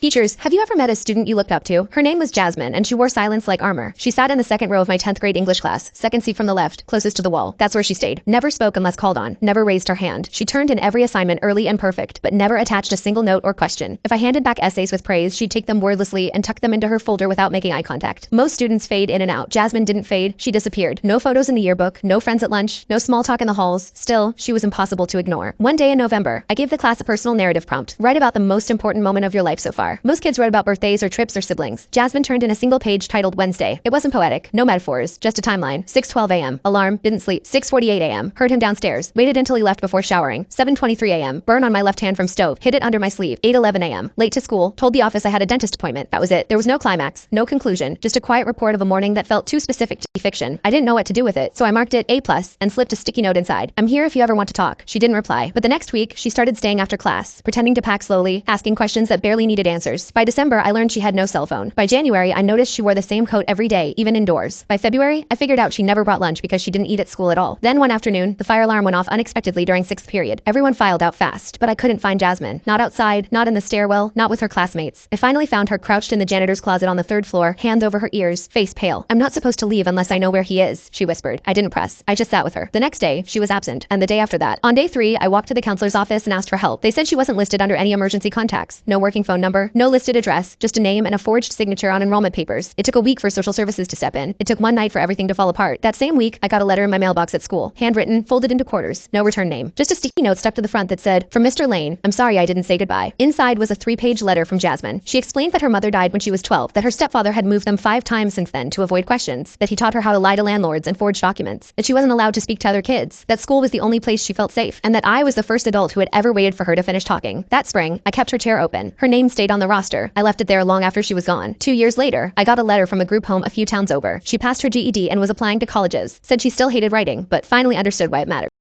Teachers, have you ever met a student you looked up to? Her name was Jasmine, and she wore silence like armor. She sat in the second row of my 10th grade English class, second seat from the left, closest to the wall. That's where she stayed. Never spoke unless called on. Never raised her hand. She turned in every assignment early and perfect, but never attached a single note or question. If I handed back essays with praise, she'd take them wordlessly and tuck them into her folder without making eye contact. Most students fade in and out. Jasmine didn't fade. She disappeared. No photos in the yearbook, no friends at lunch, no small talk in the halls. Still, she was impossible to ignore. One day in November, I gave the class a personal narrative prompt. Write about the most important moment of your life so far. Most kids wrote about birthdays or trips or siblings. Jasmine turned in a single page titled Wednesday. It wasn't poetic, no metaphors, just a timeline. 6:12 a.m. Alarm, didn't sleep. 6:48 a.m. Heard him downstairs. Waited until he left before showering. 7:23 a.m. Burn on my left hand from stove. Hid it under my sleeve. 8:11 a.m. Late to school. Told the office I had a dentist appointment. That was it. There was no climax, no conclusion, just a quiet report of a morning that felt too specific to be fiction. I didn't know what to do with it, so I marked it A+ and slipped a sticky note inside. I'm here if you ever want to talk. She didn't reply, but the next week she started staying after class, pretending to pack slowly, asking questions that barely needed answers. By December, I learned she had no cell phone. By January, I noticed she wore the same coat every day, even indoors. By February, I figured out she never brought lunch because she didn't eat at school at all. Then one afternoon, the fire alarm went off unexpectedly during 6th period. Everyone filed out fast, but I couldn't find Jasmine. Not outside, not in the stairwell, not with her classmates. I finally found her crouched in the janitor's closet on the 3rd floor, hands over her ears, face pale. I'm not supposed to leave unless I know where he is, she whispered. I didn't press. I just sat with her. The next day, she was absent, and the day after that. On day 3, I walked to the counselor's office and asked for help. They said she wasn't listed under any emergency contacts. No working phone number, no listed address, just a name and a forged signature on enrollment papers. It took a week for social services to step in. It took one night for everything to fall apart. That same week, I got a letter in my mailbox at school. Handwritten, folded into quarters. No return name. Just a sticky note stuck to the front that said, "From Mr. Lane, I'm sorry I didn't say goodbye." Inside was a 3-page letter from Jasmine. She explained that her mother died when she was 12, that her stepfather had moved them 5 times since then to avoid questions, that he taught her how to lie to landlords and forge documents, that she wasn't allowed to speak to other kids, that school was the only place she felt safe, and that I was the first adult who had ever waited for her to finish talking. That spring, I kept her chair open. Her name stayed on the roster. I left it there long after she was gone. 2 years later, I got a letter from a group home a few towns over. She passed her GED and was applying to colleges. Said she still hated writing, but finally understood why it mattered.